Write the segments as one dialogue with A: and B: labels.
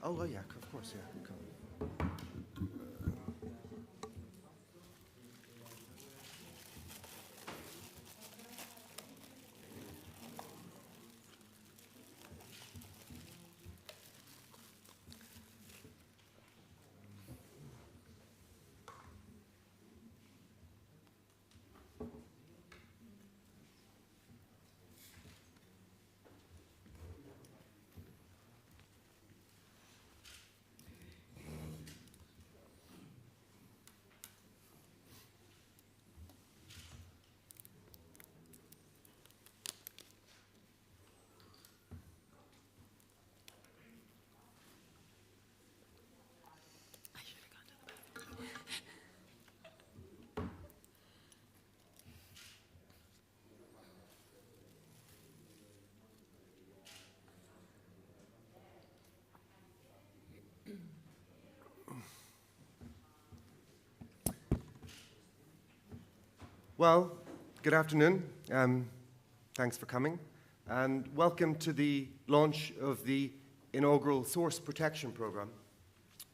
A: Oh, yeah, of course, yeah. Cool. Well, good afternoon. Thanks for coming. And welcome to the launch of the Inaugural Source Protection Program,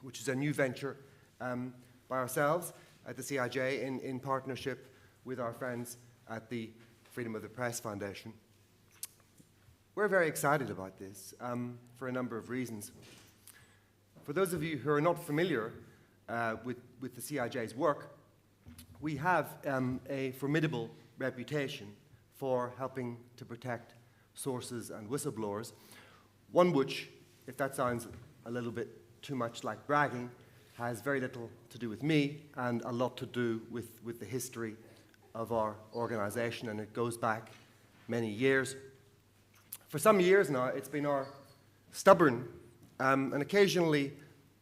A: which is a new venture by ourselves at the CIJ in partnership with our friends at the Freedom of the Press Foundation. We're very excited about this for a number of reasons. For those of you who are not familiar with the CIJ's work, we have a formidable reputation for helping to protect sources and whistleblowers, one which, if that sounds a little bit too much like bragging, has very little to do with me and a lot to do with the history of our organization, and it goes back many years. For some years now, it's been our stubborn and occasionally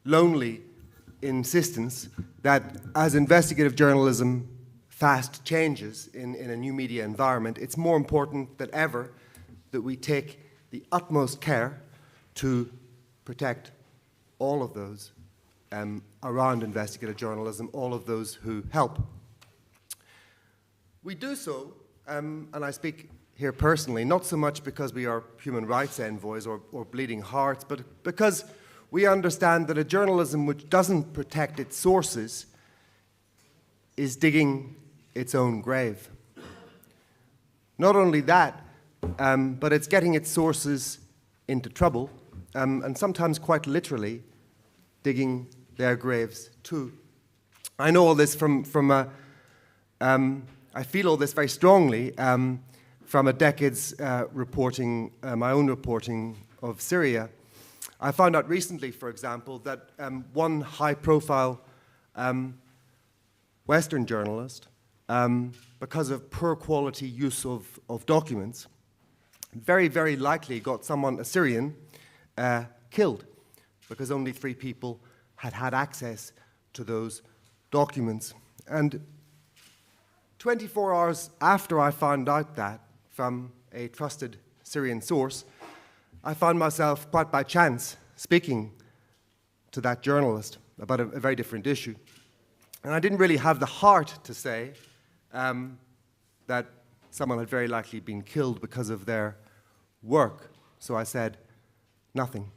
A: lonely insistence that as investigative journalism fast changes in a new media environment, it's more important than ever that we take the utmost care to protect all of those around investigative journalism, all of those who help. We do so, and I speak here personally, not so much because we are human rights envoys or bleeding hearts, but because we understand that a journalism which doesn't protect its sources is digging its own grave. Not only that, but it's getting its sources into trouble, and sometimes quite literally digging their graves too. I know all this I feel all this very strongly from a decade's reporting, my own reporting of Syria. I found out recently, for example, that one high-profile Western journalist, because of poor quality use of documents, very, very likely got someone, a Syrian, killed, because only 3 people had access to those documents. And 24 hours after I found out that from a trusted Syrian source, I found myself, quite by chance, speaking to that journalist about a very different issue. And I didn't really have the heart to say that someone had very likely been killed because of their work. So I said, nothing.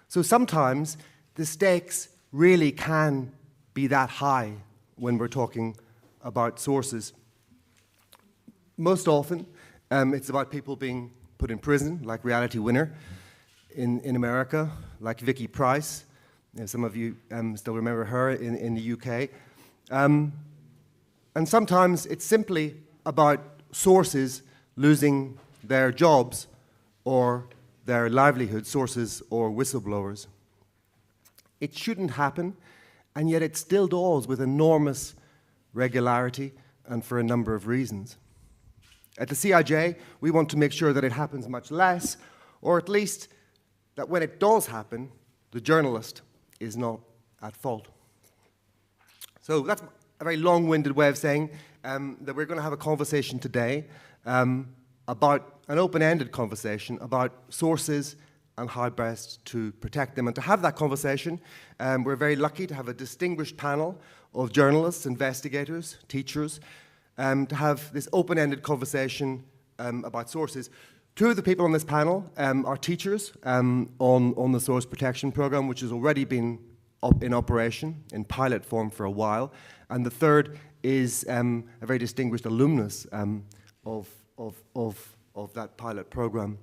A: So sometimes the stakes really can be that high when we're talking about sources. Most often, it's about people being put in prison, like Reality Winner in America, like Vicky Price. Some of you still remember her in the UK. And sometimes it's simply about sources losing their jobs or their livelihood, sources or whistleblowers. It shouldn't happen, and yet it still does with enormous regularity and for a number of reasons. At the CIJ, we want to make sure that it happens much less, or at least that when it does happen, the journalist is not at fault. So that's a very long-winded way of saying that we're going to have a conversation today about an open-ended conversation about sources and how best to protect them. And to have that conversation, we're very lucky to have a distinguished panel of journalists, investigators, teachers, to have this open-ended conversation about sources. Two of the people on this panel are teachers on the source protection program, which has already been in operation in pilot form for a while. And the third is a very distinguished alumnus of that pilot program.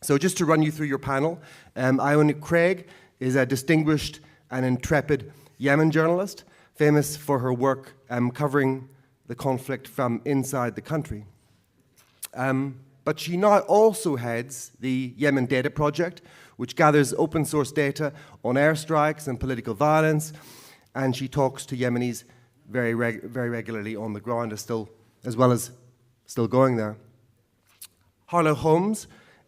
A: So just to run you through your panel, Iona Craig is a distinguished and intrepid Yemen journalist, famous for her work covering the conflict from inside the country. But she now also heads the Yemen Data Project, which gathers open source data on airstrikes and political violence, and she talks to Yemenis very regularly on the ground, as well as still going there. Harlow Holmes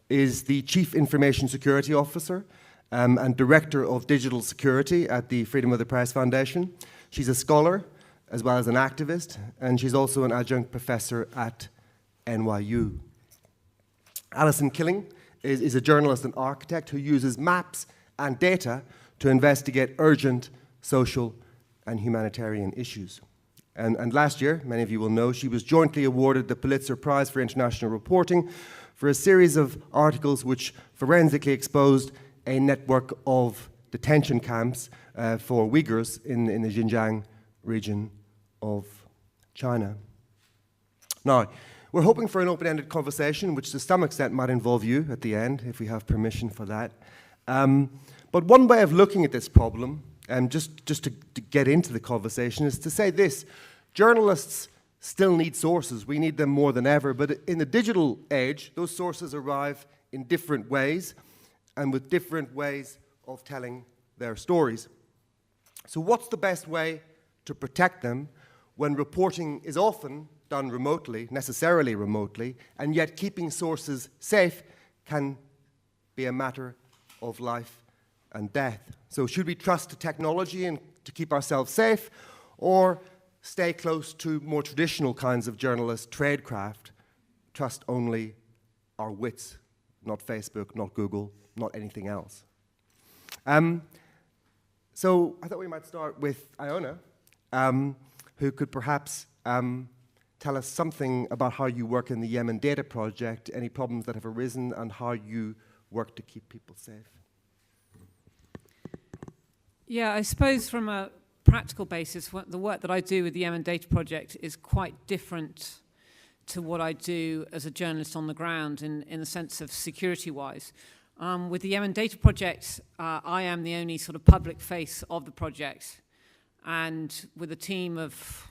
A: is the Chief Information Security Officer and Director of Digital Security at the Freedom of the Press Foundation. She's a scholar as well as an activist, and she's also an adjunct professor at NYU. Alison Killing is a journalist and architect who uses maps and data to investigate urgent social and humanitarian issues. And last year, many of you will know, she was jointly awarded the Pulitzer Prize for International Reporting for a series of articles which forensically exposed a network of detention camps for Uyghurs in the Xinjiang region of China. Now, we're hoping for an open-ended conversation, which to some extent might involve you at the end, if we have permission for that. But one way of looking at this problem, just to get into the conversation, is to say this: journalists still need sources. We need them more than ever. But in the digital age, those sources arrive in different ways and with different ways of telling their stories. So what's the best way to protect them when reporting is often done remotely, necessarily remotely, and yet keeping sources safe can be a matter of life and death? So should we trust to technology and to keep ourselves safe, or stay close to more traditional kinds of journalist tradecraft, trust only our wits, not Facebook, not Google, not anything else? So I thought we might start with Iona, who could perhaps tell us something about how you work in the Yemen Data Project, any problems that have arisen, and how you work to keep people safe.
B: Yeah, I suppose from a practical basis, the work that I do with the Yemen Data Project is quite different to what I do as a journalist on the ground in the sense of security-wise. With the Yemen Data Project, I am the only sort of public face of the project, and with a team of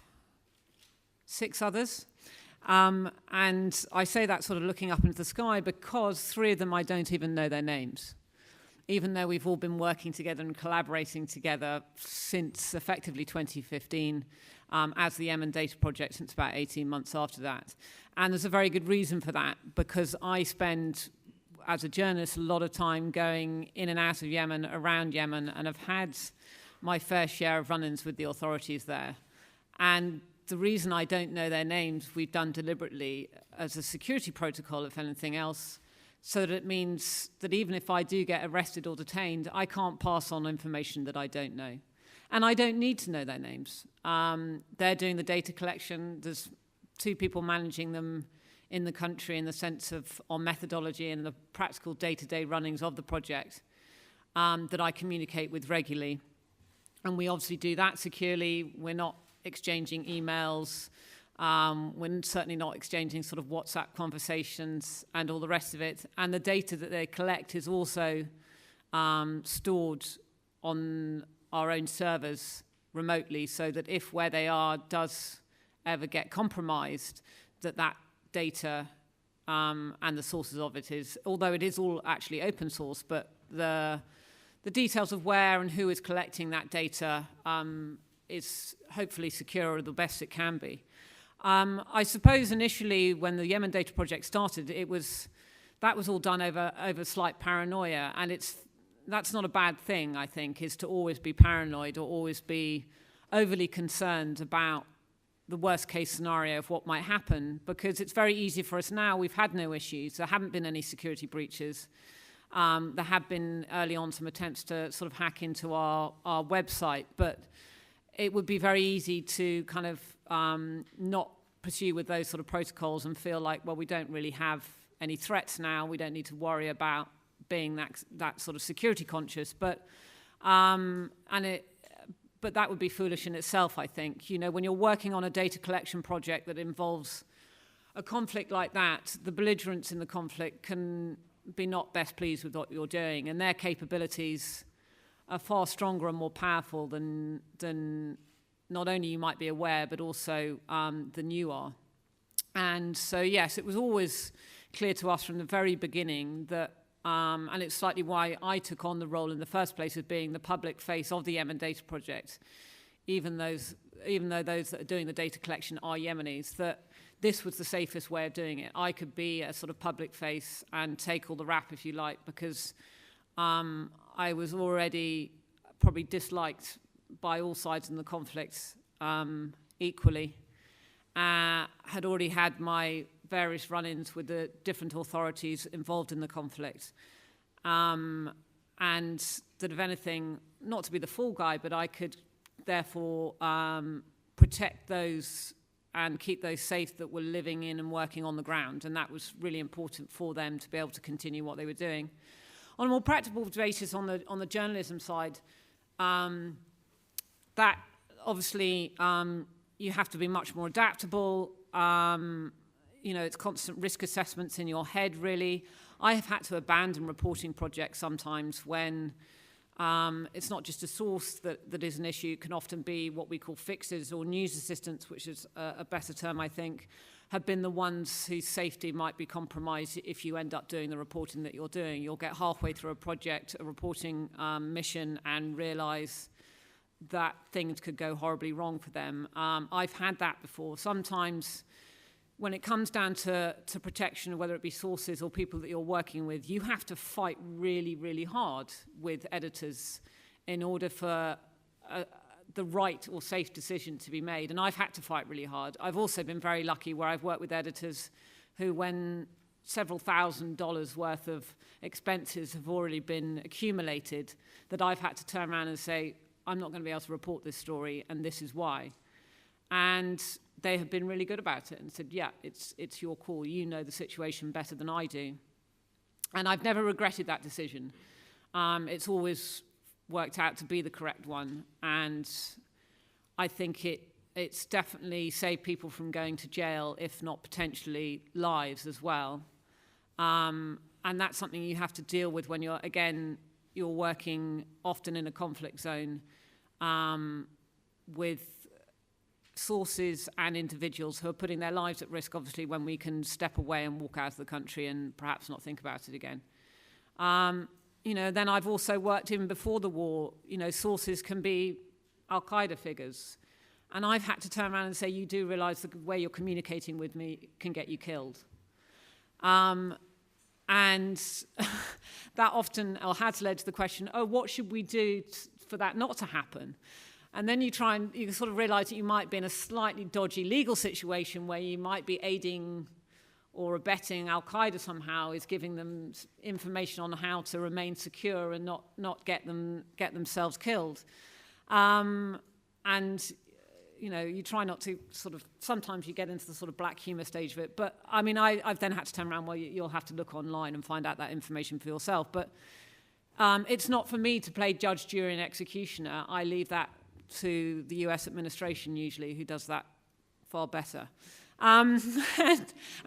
B: 6 others. And I say that sort of looking up into the sky because 3 of them I don't even know their names, even though we've all been working together and collaborating together since effectively 2015 as the Yemen Data Project, since about 18 months after that. And there's a very good reason for that, because I spend, as a journalist, a lot of time going in and out of Yemen, around Yemen, and have had my fair share of run-ins with the authorities there. And the reason I don't know their names, we've done deliberately as a security protocol, if anything else, so that it means that even if I do get arrested or detained, I can't pass on information that I don't know. And I don't need to know their names. They're doing the data collection. There's 2 people managing them in the country in the sense of on methodology and the practical day-to-day runnings of the project that I communicate with regularly. And we obviously do that securely. We're not exchanging emails. We're certainly not exchanging sort of WhatsApp conversations and all the rest of it. And the data that they collect is also stored on our own servers remotely, so that if where they are does ever get compromised, that data and the sources of it is, although it is all actually open source, but the details of where and who is collecting that data is hopefully secure, or the best it can be. I suppose initially when the Yemen Data Project started, that was all done over slight paranoia, and that's not a bad thing, I think, is to always be paranoid or always be overly concerned about the worst case scenario of what might happen, because it's very easy for us now. We've had no issues. There haven't been any security breaches. There have been early on some attempts to sort of hack into our website, but it would be very easy to kind of not pursue with those sort of protocols and feel like, well, we don't really have any threats now. We don't need to worry about being that sort of security conscious. But that would be foolish in itself, I think. When you're working on a data collection project that involves a conflict like that, the belligerents in the conflict can be not best pleased with what you're doing, and their capabilities are far stronger and more powerful than not only you might be aware, but also than you are. And so, yes, it was always clear to us from the very beginning that, and it's slightly why I took on the role in the first place of being the public face of the Yemen Data Project, even though those that are doing the data collection are Yemenis, that this was the safest way of doing it. I could be a sort of public face and take all the rap, if you like, because I was already probably disliked by all sides in the conflict equally. Had already had my various run-ins with the different authorities involved in the conflict. And that if anything, not to be the fall guy, but I could therefore protect those and keep those safe that were living in and working on the ground. And that was really important for them to be able to continue what they were doing. On a more practical basis, on the journalism side, that obviously you have to be much more adaptable. It's constant risk assessments in your head, really. I have had to abandon reporting projects sometimes when it's not just a source that is an issue. It can often be what we call fixers or news assistants, which is a better term, I think, have been the ones whose safety might be compromised if you end up doing the reporting that you're doing. You'll get halfway through a reporting mission, and realize that things could go horribly wrong for them. I've had that before. Sometimes when it comes down to protection, whether it be sources or people that you're working with, you have to fight really, really hard with editors in order for the right or safe decision to be made. And I've had to fight really hard. I've also been very lucky where I've worked with editors who, when several $1,000s worth of expenses have already been accumulated, that I've had to turn around and say, I'm not going to be able to report this story, and this is why. And they have been really good about it and said, yeah, it's your call. You know the situation better than I do. And I've never regretted that decision. It's always worked out to be the correct one. And I think it's definitely saved people from going to jail, if not potentially lives as well. And that's something you have to deal with when you're working often in a conflict zone with sources and individuals who are putting their lives at risk, obviously, when we can step away and walk out of the country and perhaps not think about it again. Then I've also worked in before the war, sources can be Al-Qaeda figures. And I've had to turn around and say, you do realize the way you're communicating with me can get you killed. And that often has led to the question, what should we do for that not to happen? And then you sort of realize that you might be in a slightly dodgy legal situation where you might be aiding or abetting Al-Qaeda somehow, is giving them information on how to remain secure and not get themselves killed. You try not to sometimes you get into the sort of black humor stage of it. But I mean, I've then had to turn around, you'll have to look online and find out that information for yourself. But it's not for me to play judge, jury, and executioner. I leave that to the US administration usually, who does that far better. And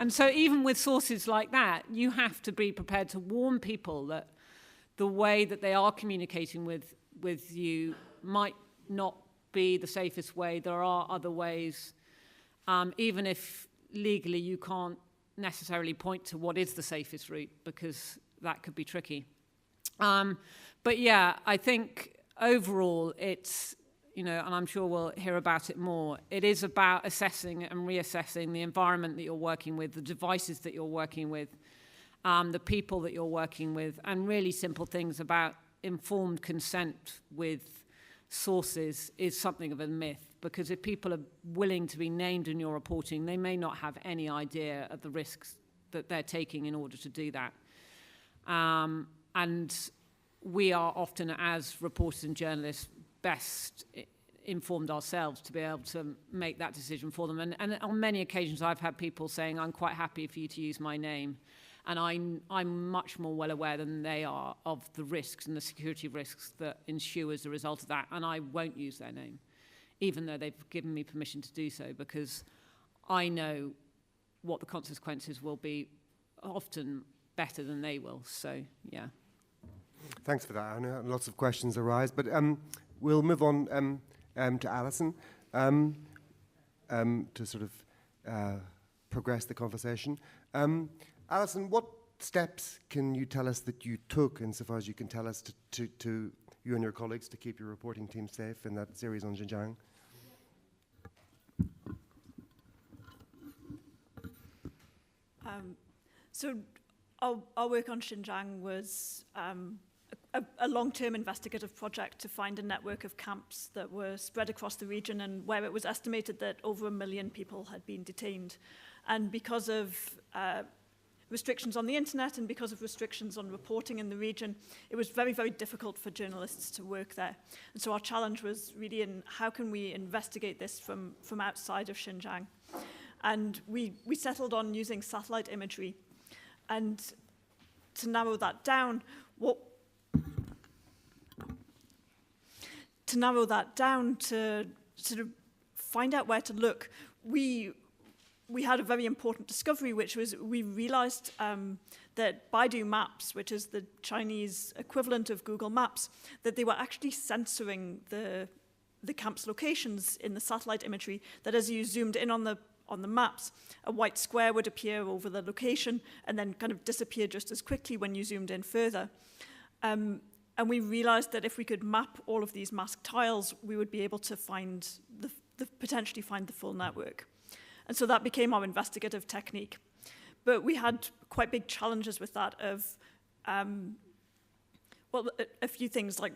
B: so even with sources like that, you have to be prepared to warn people that the way that they are communicating with you might not be the safest way. There are other ways, even if legally you can't necessarily point to what is the safest route, because that could be tricky. But yeah, I think overall it's, and I'm sure we'll hear about it more, it is about assessing and reassessing the environment that you're working with, the devices that you're working with, the people that you're working with, and really simple things about informed consent with sources is something of a myth, because if people are willing to be named in your reporting, they may not have any idea of the risks that they're taking in order to do that. And we are often, as reporters and journalists, best informed ourselves to be able to make that decision for them. And on many occasions, I've had people saying, I'm quite happy for you to use my name. And I'm much more well aware than they are of the risks and the security risks that ensue as a result of that. And I won't use their name, even though they've given me permission to do so, because I know what the consequences will be, often better than they will. So, yeah.
A: Thanks for that. I know lots of questions arise, but we'll move on to Alison to sort of progress the conversation. Alison, what steps can you tell us that you took, insofar as you can tell us, to you and your colleagues to keep your reporting team safe in that series on Xinjiang?
C: So our work on Xinjiang was a long-term investigative project to find a network of camps that were spread across the region, and where it was estimated that over 1 million people had been detained. And because of restrictions on the internet and because of restrictions on reporting in the region, it was very, very difficult for journalists to work there. And so our challenge was really in how can we investigate this from outside of Xinjiang. And we settled on using satellite imagery. And to narrow that down, to sort of find out where to look, we had a very important discovery, which was we realized that Baidu Maps, which is the Chinese equivalent of Google Maps, that they were actually censoring the camp's locations in the satellite imagery, that as you zoomed in on the maps, a white square would appear over the location and then kind of disappear just as quickly when you zoomed in further. And we realized that if we could map all of these masked tiles, we would be able to find potentially find the full network. And so that became our investigative technique. But we had quite big challenges with that of, a few things, like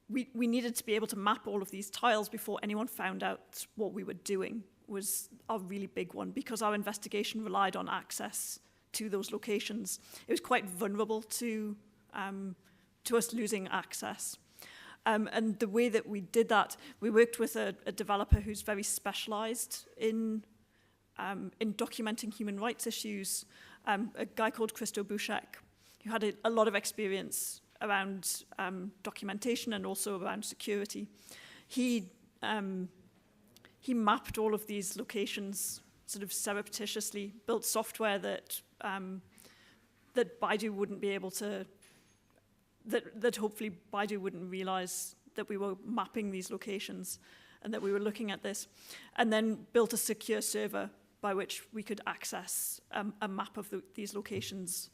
C: we needed to be able to map all of these tiles before anyone found out what we were doing, was a really big one, because our investigation relied on access to those locations. It was quite vulnerable to us losing access. And the way that we did that, we worked with a developer who's very specialized in documenting human rights issues, a guy called Christo Bushek, who had a lot of experience around documentation and also around security. He mapped all of these locations sort of surreptitiously, built software that Baidu wouldn't be able to, that hopefully Baidu wouldn't realize that we were mapping these locations and that we were looking at this, and then built a secure server by which we could access a map of these locations.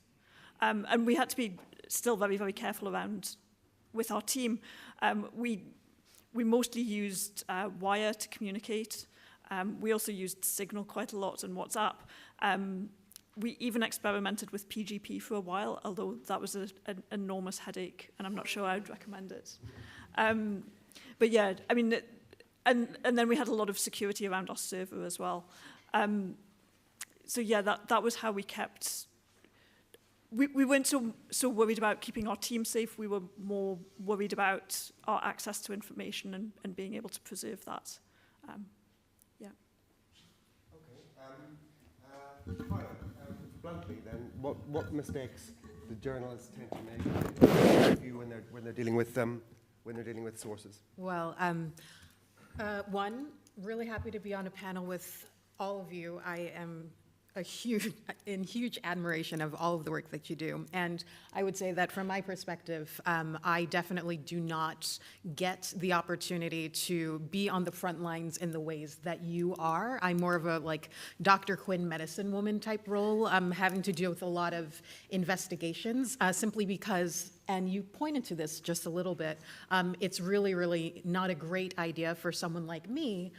C: And we had to be still very, very careful around with our team. We mostly used Wire to communicate. We also used Signal quite a lot and WhatsApp. We even experimented with PGP for a while, although that was an enormous headache, and I'm not sure I would recommend it. But yeah, I mean, and then we had a lot of security around our server as well. So yeah, that was how we kept. We weren't so worried about keeping our team safe. We were more worried about our access to information and being able to preserve that. Yeah.
A: Okay. Bluntly, then, what mistakes do journalists tend to make when they're dealing with sources?
D: Well, one, really happy to be on a panel with all of you. I am in huge admiration of all of the work that you do. And I would say that from my perspective, I definitely do not get the opportunity to be on the front lines in the ways that you are. I'm more of a like Dr. Quinn medicine woman type role, having to deal with a lot of investigations, simply because, and you pointed to this just a little bit, it's really, really not a great idea for someone like me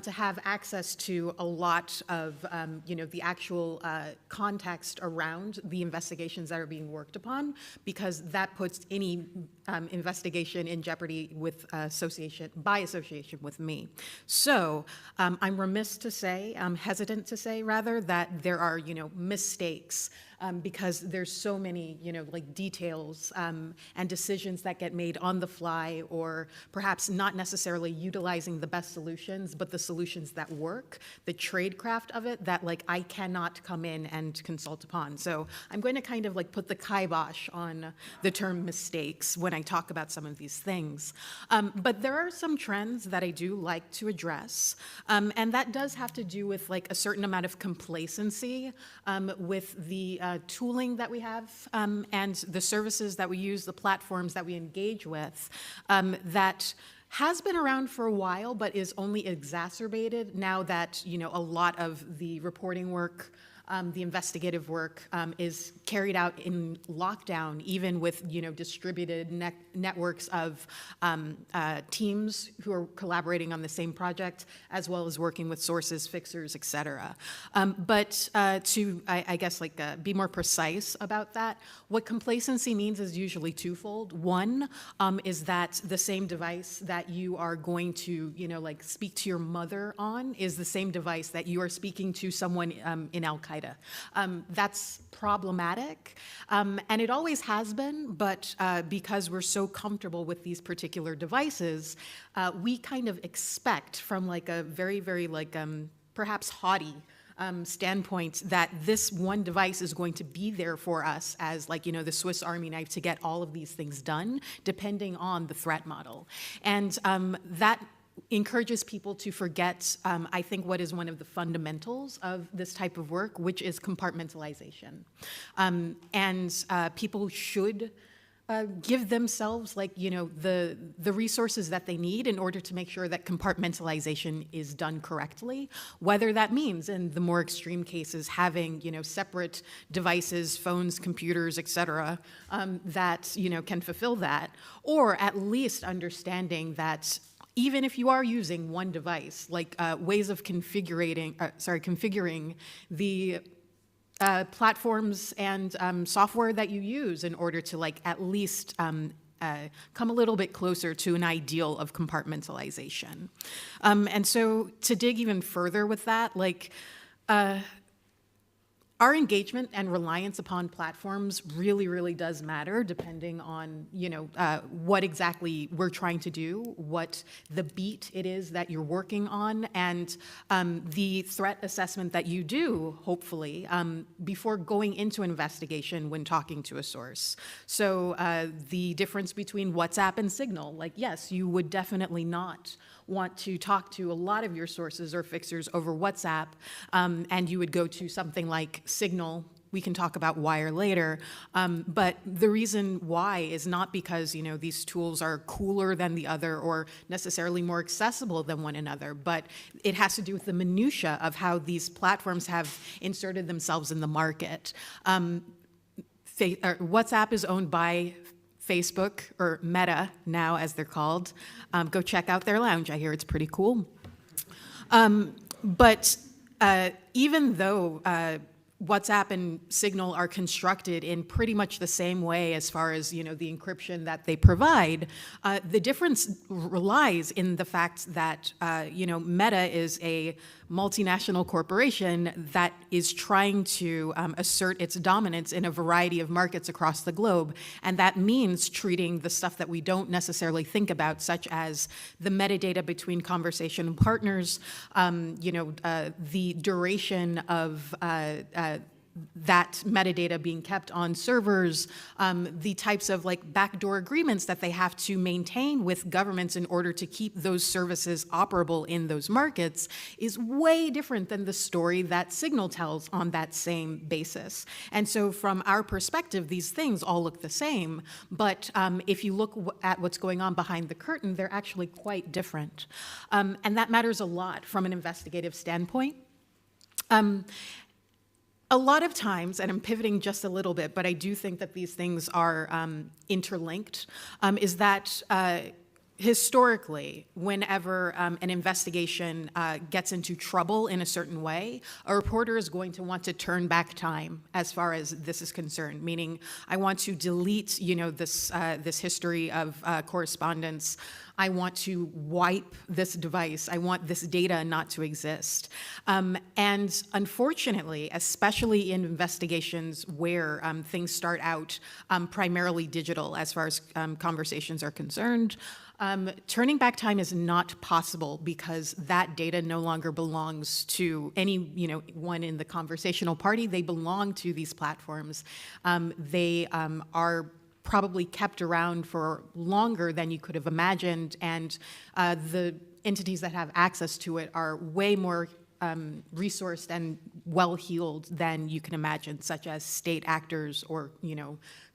D: to have access to a lot of, the actual context around the investigations that are being worked upon, because that puts any investigation in jeopardy with by association with me. So I'm hesitant to say rather, that there are, mistakes because there's so many, like details and decisions that get made on the fly, or perhaps not necessarily utilizing the best solutions, but the solutions that work, the tradecraft of it that like I cannot come in and consult upon. So I'm going to kind of like put the kibosh on the term mistakes when I talk about some of these things. But there are some trends that I do like to address, and that does have to do with like a certain amount of complacency with the tooling that we have and the services that we use, the platforms that we engage with, that has been around for a while, but is only exacerbated now that, a lot of the reporting work, the investigative work is carried out in lockdown, even with distributed networks of teams who are collaborating on the same project, as well as working with sources, fixers, et cetera. But to, I guess, be more precise about that, what complacency means is usually twofold. One is that the same device that you are going to, speak to your mother on is the same device that you are speaking to someone in Al-Qaeda. That's problematic, and it always has been, but because we're so comfortable with these particular devices, we kind of expect from like a very, very perhaps haughty standpoint that this one device is going to be there for us as the Swiss Army knife to get all of these things done, depending on the threat model. And that encourages people to forget, I think, what is one of the fundamentals of this type of work, which is compartmentalization. And people should give themselves the resources that they need in order to make sure that compartmentalization is done correctly, whether that means in the more extreme cases having separate devices, phones, computers, et cetera, that can fulfill that, or at least understanding that even if you are using one device, ways of configuring the platforms and software that you use in order to at least come a little bit closer to an ideal of compartmentalization. And so to dig even further with that, our engagement and reliance upon platforms really, really does matter, depending on what exactly we're trying to do, what the beat it is that you're working on, and the threat assessment that you do, hopefully, before going into investigation when talking to a source. So the difference between WhatsApp and Signal, yes, you would definitely not want to talk to a lot of your sources or fixers over WhatsApp, and you would go to something like Signal. We can talk about Wire later, but the reason why is not because these tools are cooler than the other or necessarily more accessible than one another, but it has to do with the minutia of how these platforms have inserted themselves in the market. WhatsApp is owned by Facebook, or Meta now as they're called. Go check out their lounge. I hear it's pretty cool. But even though WhatsApp and Signal are constructed in pretty much the same way as far as the encryption that they provide, the difference lies in the fact that Meta is a multinational corporation that is trying to assert its dominance in a variety of markets across the globe, and that means treating the stuff that we don't necessarily think about, such as the metadata between conversation partners, the duration of that metadata being kept on servers, the types of backdoor agreements that they have to maintain with governments in order to keep those services operable in those markets is way different than the story that Signal tells on that same basis. And so from our perspective, these things all look the same, but if you look at what's going on behind the curtain, they're actually quite different. And that matters a lot from an investigative standpoint. A lot of times, and I'm pivoting just a little bit, but I do think that these things are interlinked, is that historically, whenever an investigation gets into trouble in a certain way, a reporter is going to want to turn back time as far as this is concerned, meaning I want to delete this history of correspondence. I want to wipe this device. I want this data not to exist. And unfortunately, especially in investigations where things start out primarily digital as far as conversations are concerned, turning back time is not possible because that data no longer belongs to any one in the conversational party. They belong to these platforms. They are probably kept around for longer than you could have imagined, and the entities that have access to it are way more resourced and well-heeled than you can imagine, such as state actors or,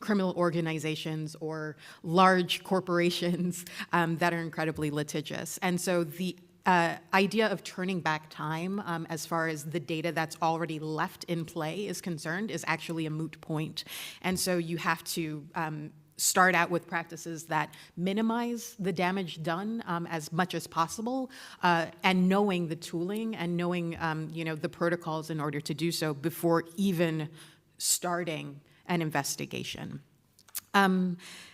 D: criminal organizations or large corporations that are incredibly litigious. And so the idea of turning back time as far as the data that's already left in play is concerned is actually a moot point. And so you have to start out with practices that minimize the damage done as much as possible, and knowing the tooling and knowing the protocols in order to do so before even starting an investigation.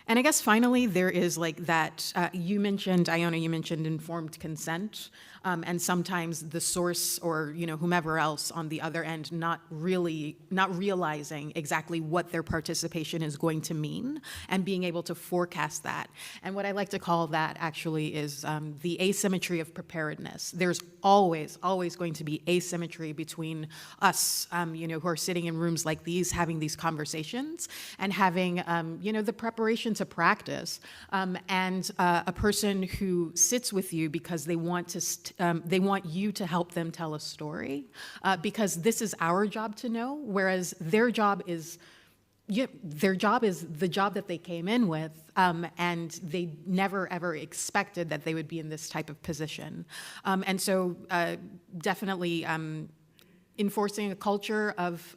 D: And I guess finally there is like that, Iona, you mentioned informed consent, and sometimes the source or whomever else on the other end not realizing exactly what their participation is going to mean and being able to forecast that. And what I like to call that actually is the asymmetry of preparedness. There's always going to be asymmetry between us, who are sitting in rooms like these having these conversations and having, the preparation to practice, and a person who sits with you because they want you to help them tell a story, because this is our job to know, whereas their job is the job that they came in with, and they never ever expected that they would be in this type of position. And so definitely enforcing a culture of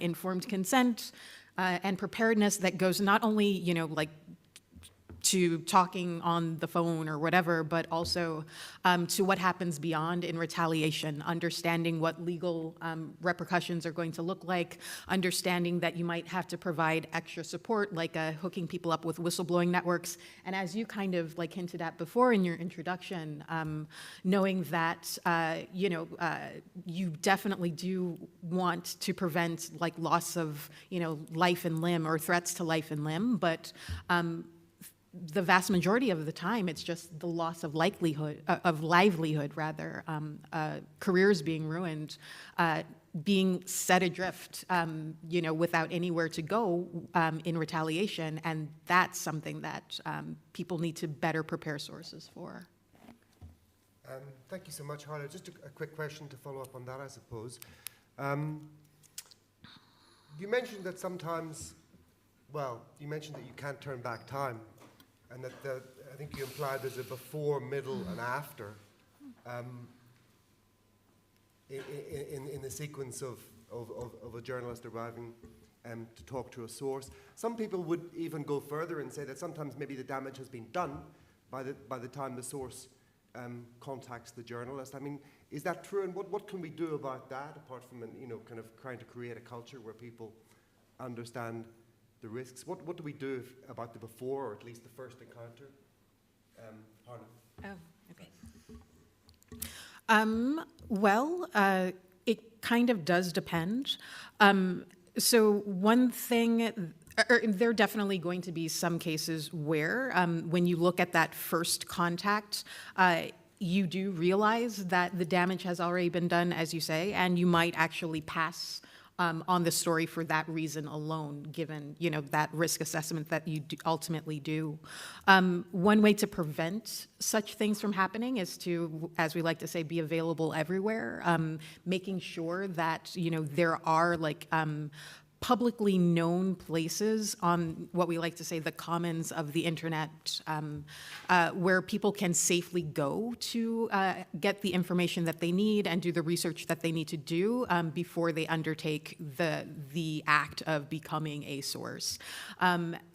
D: informed consent and preparedness that goes not only, to talking on the phone or whatever, but also to what happens beyond in retaliation, understanding what legal repercussions are going to look like, understanding that you might have to provide extra support, like hooking people up with whistleblowing networks. And as you kind of hinted at before in your introduction, knowing that, you definitely do want to prevent loss of, life and limb or threats to life and limb, but the vast majority of the time, it's just the loss of livelihood, careers being ruined, being set adrift, without anywhere to go in retaliation, and that's something that people need to better prepare sources for.
A: Thank you so much, Harlow. Just a quick question to follow up on that, I suppose. You mentioned that sometimes, you mentioned that you can't turn back time. And that I think you implied there's a before, middle, and after in the sequence of a journalist arriving to talk to a source. Some people would even go further and say that sometimes maybe the damage has been done by the time the source contacts the journalist. I mean, is that true? And what can we do about that, apart from kind of trying to create a culture where people understand the risks? What do we do about the before, or at least the first encounter? Harlow.
D: Oh, okay. It kind of does depend. So one thing, there are definitely going to be some cases where when you look at that first contact, you do realize that the damage has already been done, as you say, and you might actually pass on the story for that reason alone, given that risk assessment that you ultimately do. One way to prevent such things from happening is to, as we like to say, be available everywhere, making sure that there are publicly known places on what we like to say the commons of the internet, where people can safely go to get the information that they need and do the research that they need to do before they undertake the act of becoming a source.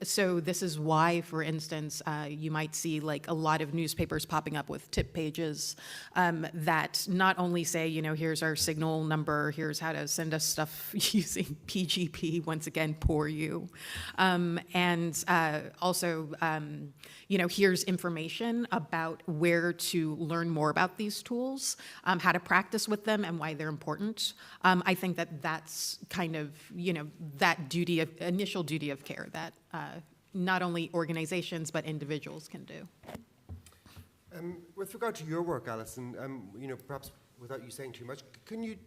D: So this is why, for instance, you might see a lot of newspapers popping up with tip pages that not only say, here's our signal number, here's how to send us stuff using PGP, be, once again, poor you. Also, here's information about where to learn more about these tools, how to practice with them, and why they're important. I think that's kind of, that initial duty of care that not only organizations but individuals can do.
A: With regard to your work, Alison, perhaps without you saying too much, can you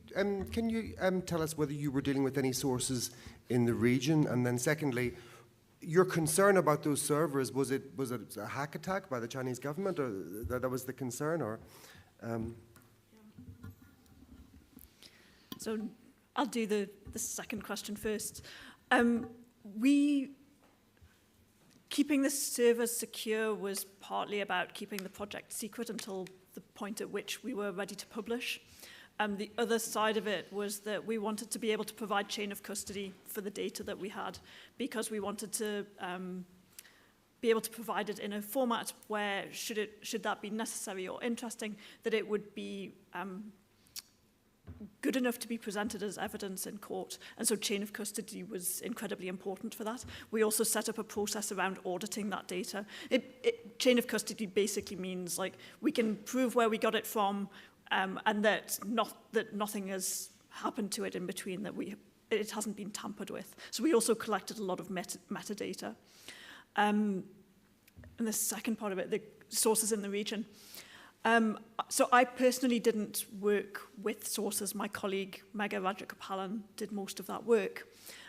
A: tell us whether you were dealing with any sources in the region? And then secondly, your concern about those servers, was it a hack attack by the Chinese government, or that was the concern, or?
C: So I'll do the second question first. Keeping the servers secure was partly about keeping the project secret until the point at which we were ready to publish. The other side of it was that we wanted to be able to provide chain of custody for the data that we had, because we wanted to be able to provide it in a format where, should that be necessary or interesting, that it would be good enough to be presented as evidence in court. And so chain of custody was incredibly important for that. We also set up a process around auditing that data. Chain of custody basically means we can prove where we got it from, and that nothing has happened to it in between, that it hasn't been tampered with. So we also collected a lot of metadata. And the second part of it, the sources in the region. So I personally didn't work with sources. My colleague, Megha Rajagopalan, did most of that work.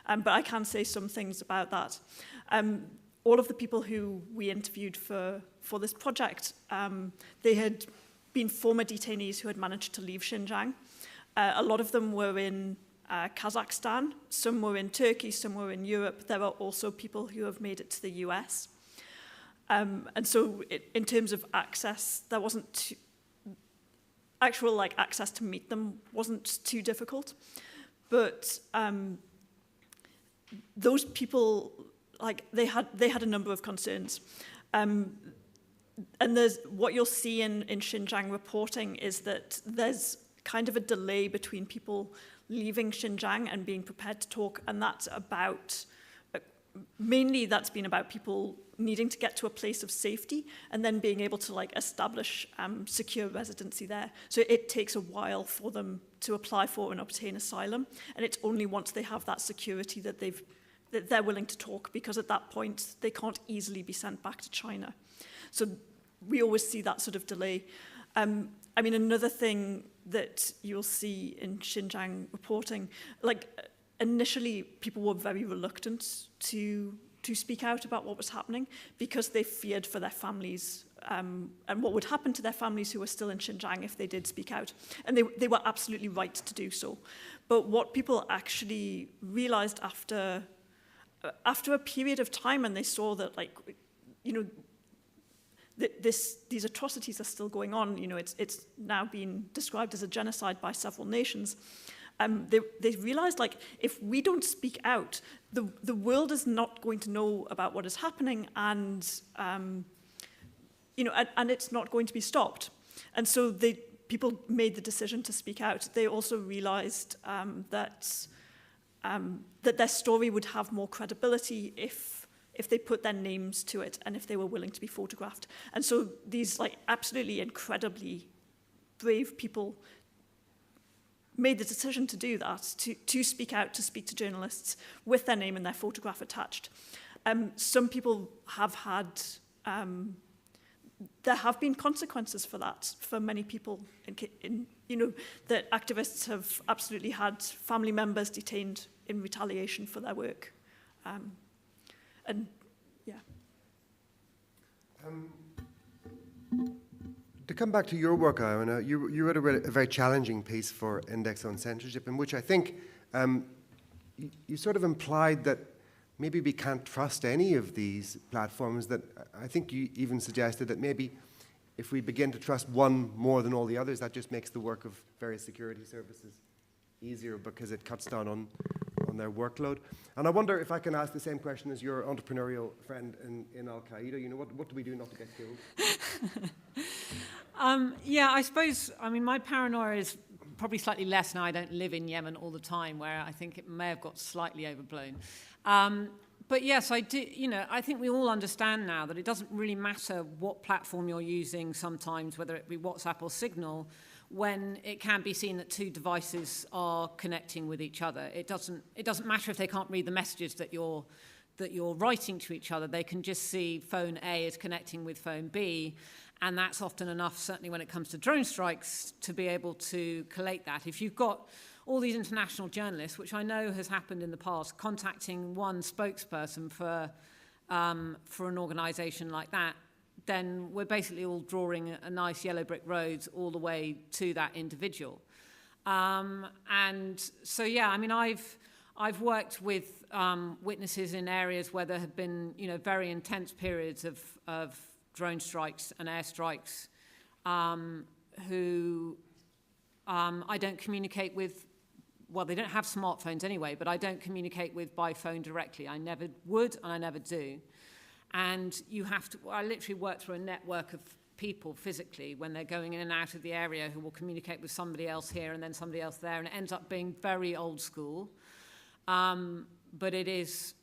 C: But I can say some things about that. All of the people who we interviewed for this project, they had been former detainees who had managed to leave Xinjiang. A lot of them were in Kazakhstan, some were in Turkey, some were in Europe. There are also people who have made it to the US. And so in terms of access, there wasn't actual access to meet them wasn't too difficult. But those people, they had a number of concerns. And what you'll see in Xinjiang reporting is that there's kind of a delay between people leaving Xinjiang and being prepared to talk, and that's about, mainly that's been about people needing to get to a place of safety and then being able to establish secure residency there. So it takes a while for them to apply for and obtain asylum, and it's only once they have that security that they're willing to talk, because at that point they can't easily be sent back to China. So we always see that sort of delay. Another thing that you'll see in Xinjiang reporting, initially people were very reluctant to speak out about what was happening, because they feared for their families and what would happen to their families who were still in Xinjiang if they did speak out. And they were absolutely right to do so. But what people actually realized after a period of time, and they saw that these atrocities are still going on. It's now been described as a genocide by several nations. They realized, if we don't speak out, the world is not going to know about what is happening, and and it's not going to be stopped. And so people made the decision to speak out. They also realized that their story would have more credibility if they put their names to it and if they were willing to be photographed. And so these absolutely incredibly brave people made the decision to do that, to speak out, to speak to journalists with their name and their photograph attached. Some people have had, there have been consequences for that, for many people. That activists have absolutely had family members detained in retaliation for their work. And yeah.
A: To come back to your work, Iona, you wrote a very challenging piece for Index on Censorship, in which I think you sort of implied that maybe we can't trust any of these platforms. That I think you even suggested that maybe if we begin to trust one more than all the others, that just makes the work of various security services easier because it cuts down on their workload. And I wonder if I can ask the same question as your entrepreneurial friend in Al-Qaeda. What do we do not to get killed?
B: Yeah, I suppose, my paranoia is probably slightly less now. I don't live in Yemen all the time, where I think it may have got slightly overblown. But yes, I do. I think we all understand now that it doesn't really matter what platform you're using sometimes, whether it be WhatsApp or Signal, when it can be seen that two devices are connecting with each other. It doesn't matter if they can't read the messages that you're writing to each other. They can just see phone A is connecting with phone B, and that's often enough, certainly when it comes to drone strikes, to be able to collate that. If you've got all these international journalists, which I know has happened in the past, contacting one spokesperson for an organisation like that, then we're basically all drawing a nice yellow brick road all the way to that individual. And so, yeah, I mean, I've worked with witnesses in areas where there have been, very intense periods of drone strikes and airstrikes who I don't communicate with. Well, they don't have smartphones anyway, but I don't communicate with by phone directly. I never would, and I never do. And I literally work through a network of people physically when they're going in and out of the area who will communicate with somebody else here and then somebody else there, and it ends up being very old school. But it is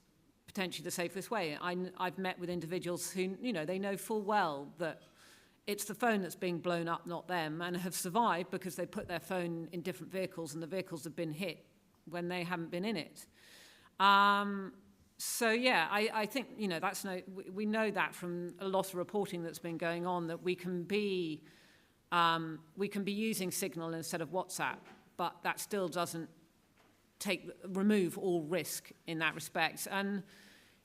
B: potentially the safest way. I've met with individuals who, they know full well that it's the phone that's being blown up, not them, and have survived because they put their phone in different vehicles and the vehicles have been hit when they haven't been in it. So, yeah, I think, we know that from a lot of reporting that's been going on, that we can be using Signal instead of WhatsApp, but that still doesn't remove all risk in that respect. And,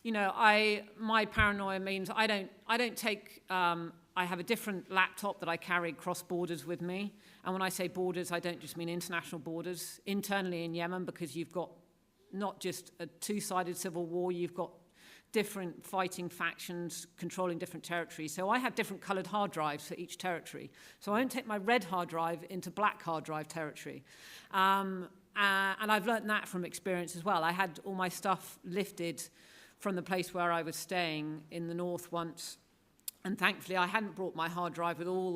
B: my paranoia means I don't take, I have a different laptop that I carry cross borders with me. And when I say borders, I don't just mean international borders. Internally in Yemen, because you've got not just a two-sided civil war, you've got different fighting factions controlling different territories. So I have different coloured hard drives for each territory. So I don't take my red hard drive into black hard drive territory. And I've learned that from experience as well. I had all my stuff lifted from the place where I was staying in the north once. And thankfully, I hadn't brought my hard drive with all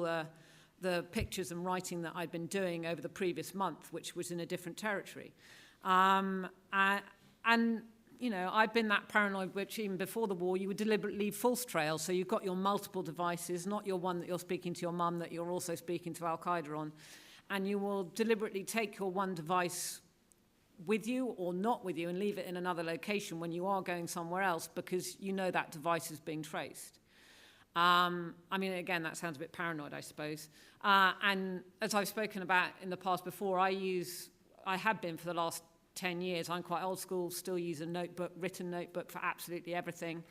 B: the pictures and writing that I'd been doing over the previous month, which was in a different territory. And I've been that paranoid, which even before the war, you would deliberately leave false trails. So you've got your multiple devices, not your one that you're speaking to your mum, that you're also speaking to Al-Qaeda on. And you will deliberately take your one device with you or not with you and leave it in another location when you are going somewhere else because you know that device is being traced. Again, that sounds a bit paranoid, I suppose. And as I've spoken about in the past before, I have been for the last 10 years. I'm quite old school, still use a written notebook for absolutely everything.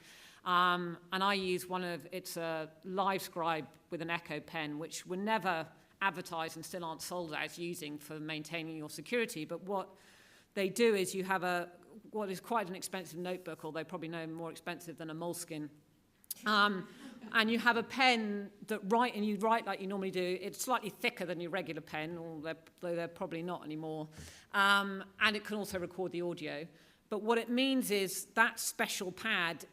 B: And I use it's a Live Scribe with an Echo pen, which were never advertised and still aren't sold as using for maintaining your security. But what they do is you have what is quite an expensive notebook, although probably no more expensive than a Moleskine. And you have a pen and you write like you normally do. It's slightly thicker than your regular pen, although they're probably not anymore. And it can also record the audio. But what it means is that special pad,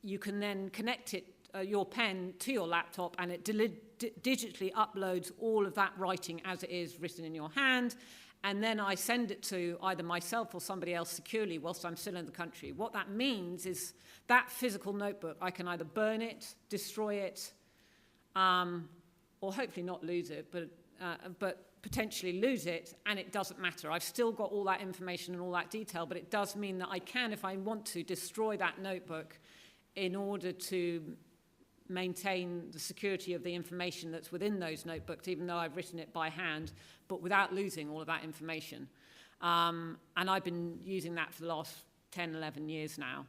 B: you can then connect your pen to your laptop, and it digitally uploads all of that writing as it is written in your hand. And then I send it to either myself or somebody else securely whilst I'm still in the country. What that means is that physical notebook, I can either burn it, destroy it, or hopefully not lose it, but potentially lose it, and it doesn't matter. I've still got all that information and all that detail, but it does mean that I can, if I want to, destroy that notebook in order to maintain the security of the information that's within those notebooks, even though I've written it by hand, but without losing all of that information. And I've been using that for the last 10, 11 years now.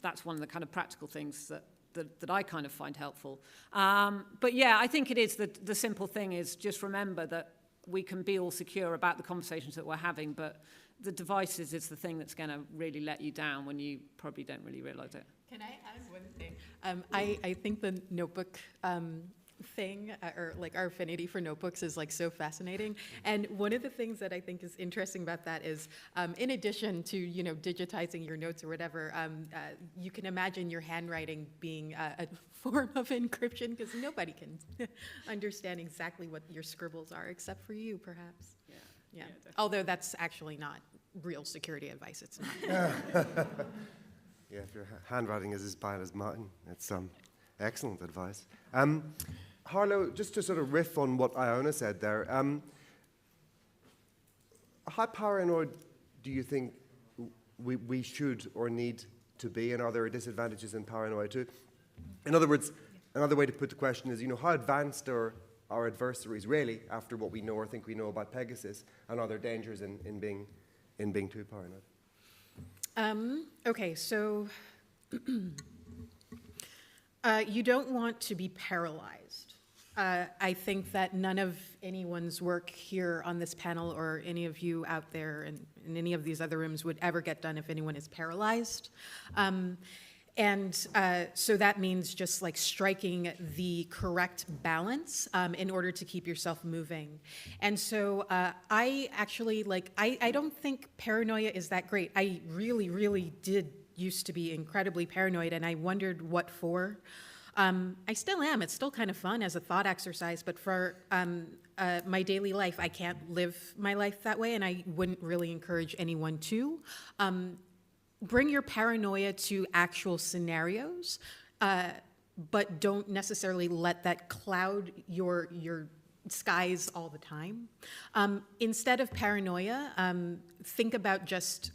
B: That's one of the kind of practical things that I kind of find helpful. But yeah, I think it is the simple thing is just remember that we can be all secure about the conversations that we're having, but the devices is the thing that's going to really let you down when you probably don't really realize it.
D: Can I add one thing? I think the notebook thing, or like our affinity for notebooks is like so fascinating. And one of the things that I think is interesting about that is, in addition to, you know, digitizing your notes or whatever, you can imagine your handwriting being a form of encryption, because nobody can understand exactly what your scribbles are, except for you, perhaps. Yeah. Although that's actually not real security advice. It's not.
A: Yeah, if your handwriting is as bad as mine, it's excellent advice. Harlow, just to sort of riff on what Iona said there, how paranoid do you think we should or need to be, and are there disadvantages in paranoia too? In other words, another way to put the question is, you know, how advanced are our adversaries really after what we know or think we know about Pegasus, and are there dangers in being too paranoid?
D: Okay, so you don't want to be paralyzed. I think that none of anyone's work here on this panel or any of you out there in any of these other rooms would ever get done if anyone is paralyzed. So that means just like striking the correct balance in order to keep yourself moving. And so I actually I don't think paranoia is that great. I really, really did used to be incredibly paranoid, and I wondered what for. I still am. It's still kind of fun as a thought exercise, but for my daily life, I can't live my life that way, and I wouldn't really encourage anyone to. Bring your paranoia to actual scenarios, but don't necessarily let that cloud your skies all the time. Instead of paranoia, think about just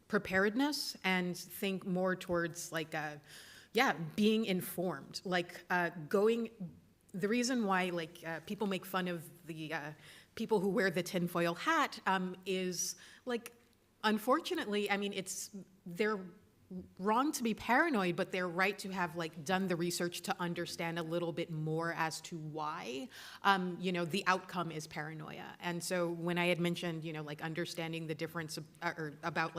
D: preparedness, and think more towards being informed. The reason why people make fun of the people who wear the tinfoil hat is unfortunately, I mean, they're wrong to be paranoid, but they're right to have done the research to understand a little bit more as to why, the outcome is paranoia. And so when I had mentioned, understanding the difference about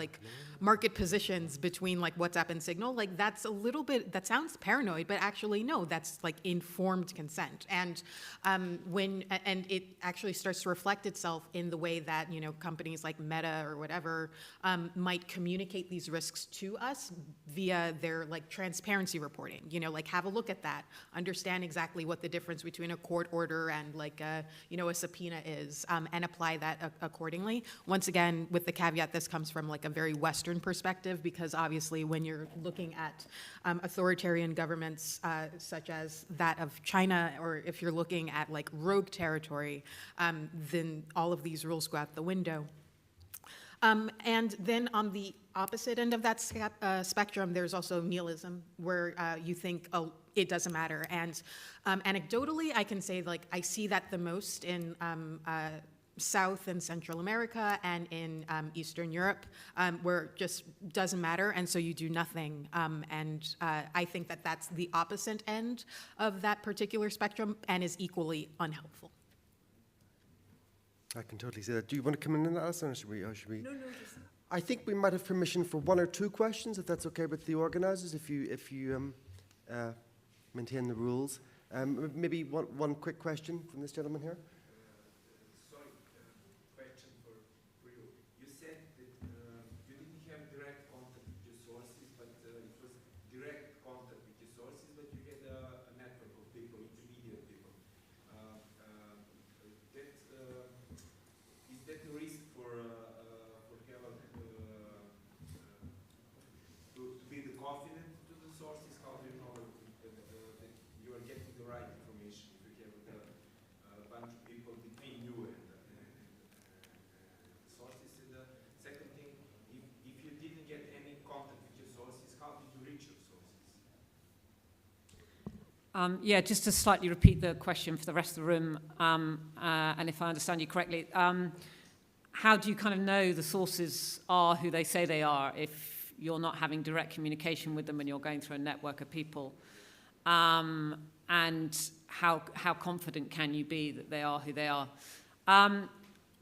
D: market positions between WhatsApp and Signal, that's a little bit, that sounds paranoid, but actually no, that's informed consent. And and it actually starts to reflect itself in the way that, companies like Meta or whatever might communicate these risks to us via their transparency reporting. Have a look at that, understand exactly what the difference between a court order and a subpoena is, and apply that accordingly. Once again, with the caveat, this comes from a very Western perspective, because obviously when you're looking at authoritarian governments such as that of China, or if you're looking at rogue territory, then all of these rules go out the window. And then on the opposite end of that spectrum, there's also nihilism, where you think, oh, it doesn't matter. And anecdotally, I can say I see that the most in South and Central America and in Eastern Europe, where it just doesn't matter, and so you do nothing. And I think that that's the opposite end of that particular spectrum, and is equally unhelpful.
A: I can totally see that. Do you want to come in on that, Alison, or should we?
C: No, just...
A: I think we might have permission for one or two questions, if that's okay with the organisers, if you maintain the rules. Maybe one quick question from this gentleman here.
E: Question for you. You said that you didn't have direct contact with your sources, but it was direct contact with your sources, but you had a network of people, intermediate people. Is that a risk for to be the confident to the sources? How do you know that you are getting the right information if you have a bunch of people between you and sources? And the second thing, if you didn't get any contact with your sources, how did you reach your sources?
B: Just to slightly repeat the question for the rest of the room, and if I understand you correctly, how do you kind of know the sources are who they say they are if you're not having direct communication with them and you're going through a network of people? And how confident can you be that they are who they are?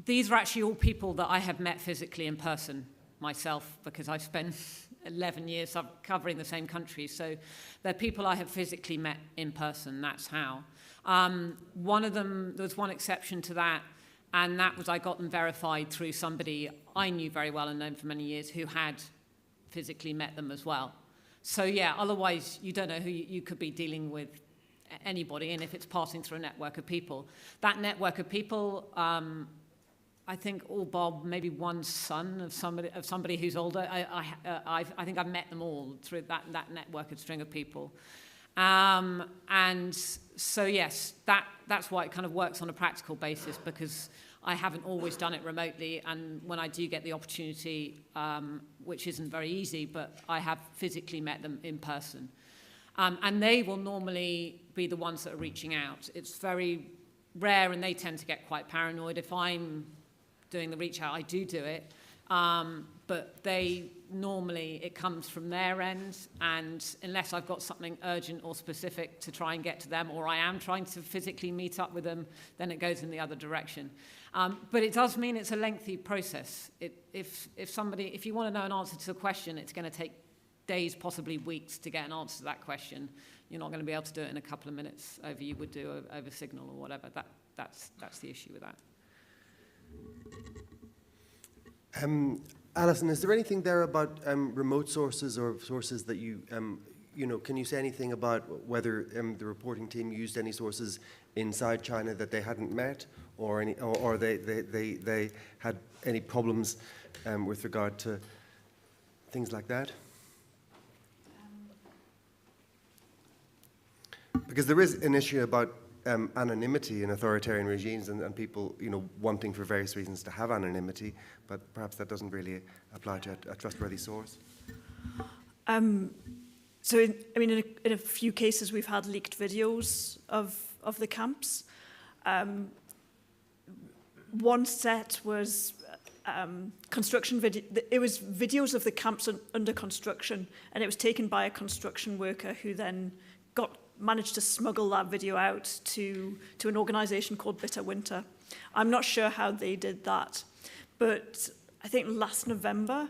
B: These are actually all people that I have met physically in person myself, because I've spent 11 years of covering the same country. So they're people I have physically met in person. That's how. One of them, there was one exception to that, and that was I got them verified through somebody I knew very well and known for many years who had physically met them as well. So yeah, otherwise you don't know who you could be dealing with anybody, and if it's passing through a network of people. That network of people, I think all Bob, maybe one son of somebody who's older. I think I've met them all through that network of string of people. And so yes, that's why it kind of works on a practical basis, because I haven't always done it remotely, and when I do get the opportunity, which isn't very easy, but I have physically met them in person. And they will normally be the ones that are reaching out. It's very rare, and they tend to get quite paranoid. If I'm doing the reach out, I do it. But they normally, it comes from their end, and unless I've got something urgent or specific to try and get to them, or I am trying to physically meet up with them, then it goes in the other direction. But it does mean it's a lengthy process. If you want to know an answer to a question, it's going to take days, possibly weeks, to get an answer to that question. You're not going to be able to do it in a couple of minutes over you would do over Signal or whatever. That's the issue with that.
A: Alison, is there anything there about remote sources or sources that you can you say anything about whether the reporting team used any sources inside China that they hadn't met, or they had any problems with regard to things like that? Because there is an issue about anonymity in authoritarian regimes, and people, wanting for various reasons to have anonymity, but perhaps that doesn't really apply to a trustworthy source.
C: So, in a few cases, we've had leaked videos of the camps. One set was construction video. It was videos of the camps under construction, and it was taken by a construction worker who then managed to smuggle that video out to an organisation called Bitter Winter. I'm not sure how they did that, but I think last November,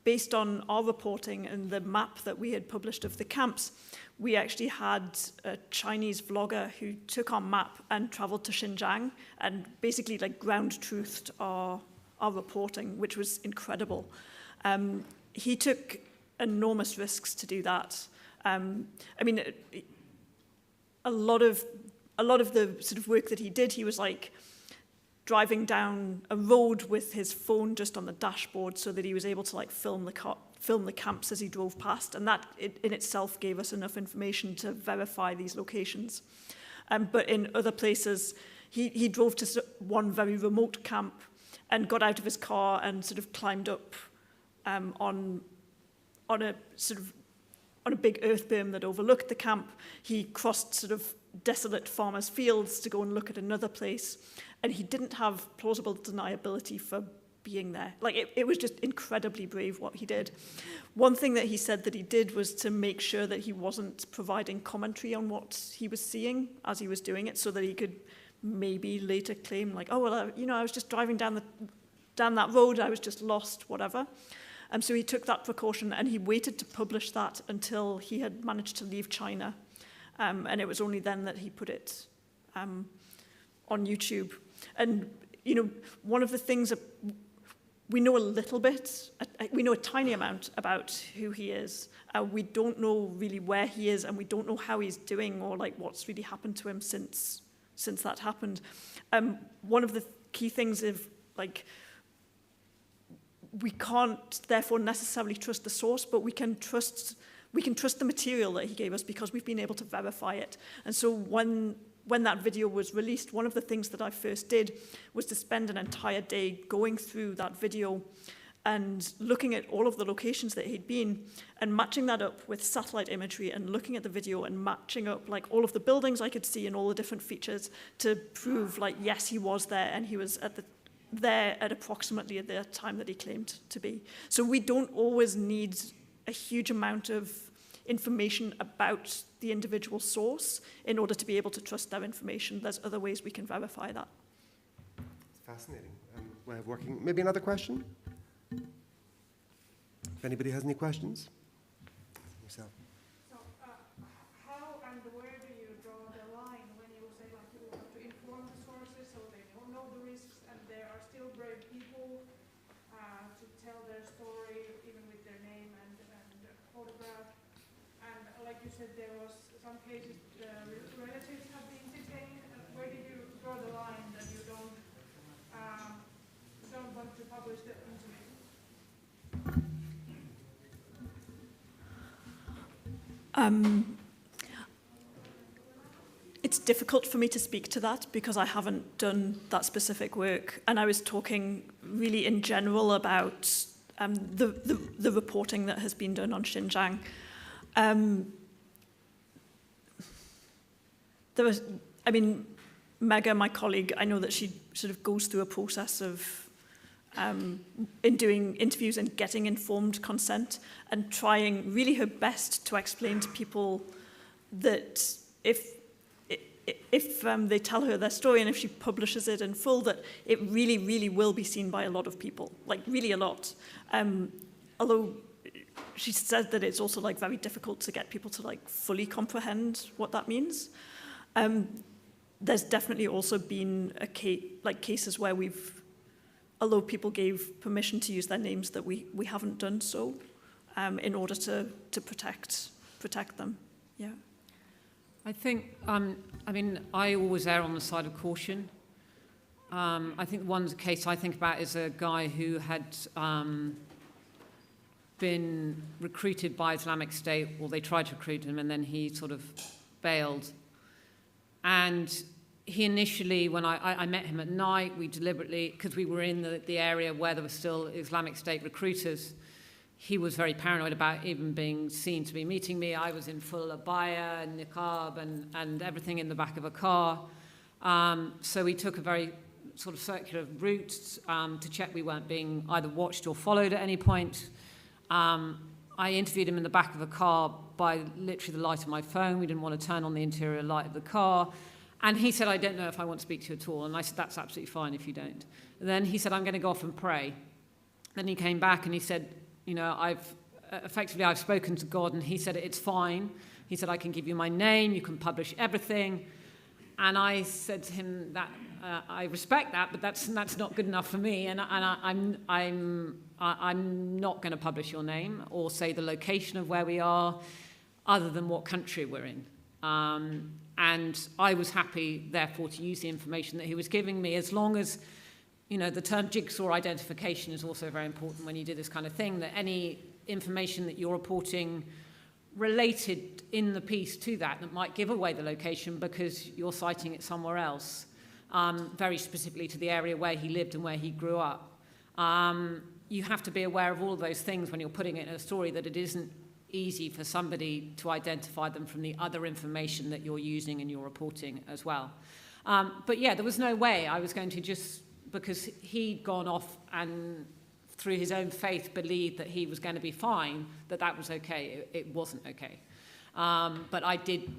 C: based on our reporting and the map that we had published of the camps, we actually had a Chinese vlogger who took our map and travelled to Xinjiang and basically ground truthed our reporting, which was incredible. He took enormous risks to do that. A lot of the sort of work that he did, he was driving down a road with his phone just on the dashboard so that he was able to film the camps as he drove past, and that in itself gave us enough information to verify these locations. But in other places, he drove to one very remote camp and got out of his car and sort of climbed up on a big earth berm that overlooked the camp. He crossed sort of desolate farmers' fields to go and look at another place, and he didn't have plausible deniability for being there. It was just incredibly brave what he did. One thing that he said that he did was to make sure that he wasn't providing commentary on what he was seeing as he was doing it, so that he could maybe later claim I was just driving down that road, I was just lost, whatever. So he took that precaution, and he waited to publish that until he had managed to leave China. And it was only then that he put it on YouTube. And, one of the things that we know a little bit, we know a tiny amount about who he is. We don't know really where he is, and we don't know how he's doing or what's really happened to him since that happened. One of the key things is we can't therefore necessarily trust the source, but we can trust the material that he gave us because we've been able to verify it. And so when that video was released, one of the things that I first did was to spend an entire day going through that video and looking at all of the locations that he'd been and matching that up with satellite imagery and looking at the video and matching up all of the buildings I could see and all the different features to prove yes, he was there, and he was there at approximately at the time that he claimed to be. So we don't always need a huge amount of information about the individual source in order to be able to trust their information. There's other ways we can verify that.
A: It's fascinating. Way of working. Maybe another question? If anybody has any questions? Yourself.
F: So, how and where do you draw the line when you say like you have to inform the sources so they don't know the risks and there are still brave people to tell their story even with their name and photograph? And like you said, there was some cases relatives have been detained. Where did you draw the line that you don't want to publish the information?
C: It's difficult for me to speak to that because I haven't done that specific work, and I was talking really in general about the reporting that has been done on Xinjiang. There was, I mean, Mega, my colleague, I know that she sort of goes through a process of in doing interviews and getting informed consent and trying really her best to explain to people that if they tell her their story and if she publishes it in full, that it really, really will be seen by a lot of people, like really a lot. Although she said that it's also like very difficult to get people to like fully comprehend what that means. There's definitely also been cases where although people gave permission to use their names, that we haven't done so in order to protect them. Yeah.
B: I think, I mean, I always err on the side of caution. I think one case I think about is a guy who had been recruited by Islamic State, or they tried to recruit him, and then he sort of bailed. And he initially, when I met him at night, we deliberately, because we were in the area where there were still Islamic State recruiters, he was very paranoid about even being seen to be meeting me. I was in full abaya and niqab and everything in the back of a car. So we took a very sort of circular route to check we weren't being either watched or followed at any point. I interviewed him in the back of a car by literally the light of my phone. We didn't want to turn on the interior light of the car. And he said, I don't know if I want to speak to you at all. And I said, that's absolutely fine if you don't. And then he said, I'm going to go off and pray. Then he came back and he said, you know, I've spoken to God, and he said, it's fine. He said, I can give you my name, you can publish everything. And I said to him that I respect that, but that's not good enough for me, and I'm not going to publish your name or say the location of where we are, other than what country we're in. And I was happy, therefore, to use the information that he was giving me, as long as, you know, the term jigsaw identification is also very important when you do this kind of thing, that any information that you're reporting related in the piece to that might give away the location because you're citing it somewhere else, very specifically to the area where he lived and where he grew up. You have to be aware of all of those things when you're putting it in a story, that it isn't easy for somebody to identify them from the other information that you're using in your reporting as well. But yeah, there was no way I was going to just, because he'd gone off and through his own faith believed that he was going to be fine, that was okay. It wasn't okay. But I did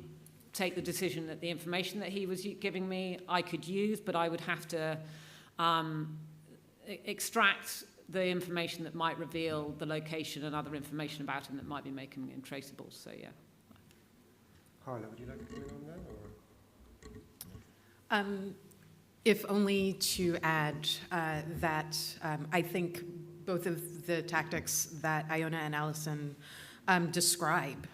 B: take the decision that the information that he was giving me I could use, but I would have to extract the information that might reveal the location and other information about him that might be making him traceable. So yeah.
A: Harlow, would you like to comment on that?
D: If only to add that I think both of the tactics that Iona and Allison describe,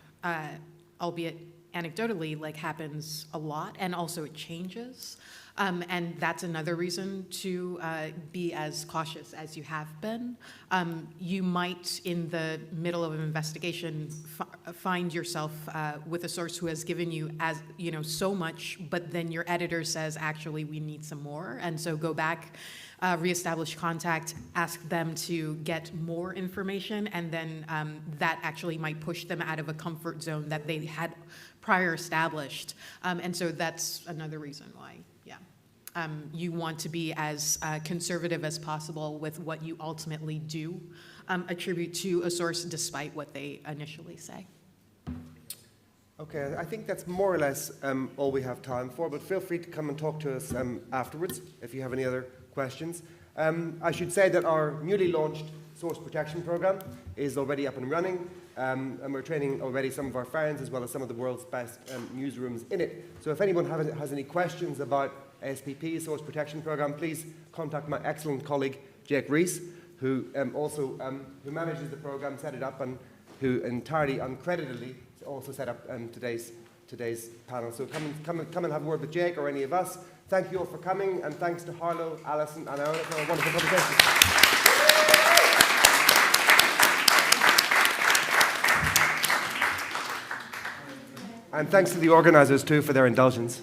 D: albeit anecdotally, like happens a lot, and also it changes. And that's another reason to be as cautious as you have been. You might, in the middle of an investigation, find yourself with a source who has given you, as you know, so much, but then your editor says, actually, we need some more. And so go back, reestablish contact, ask them to get more information, and then that actually might push them out of a comfort zone that they had prior established. And so that's another reason why. You want to be as conservative as possible with what you ultimately do attribute to a source, despite what they initially say.
A: Okay, I think that's more or less all we have time for, but feel free to come and talk to us afterwards if you have any other questions. I should say that our newly launched source protection program is already up and running, and we're training already some of our friends as well as some of the world's best newsrooms in it. So if anyone has any questions about ASPP, source protection program, please contact my excellent colleague, Jake Rees, who who manages the program, set it up, and who entirely uncreditedly also set up today's panel. So come and have a word with Jake or any of us. Thank you all for coming, and thanks to Harlow, Alison, and Anna for a wonderful conversation. And thanks to the organisers too for their indulgence.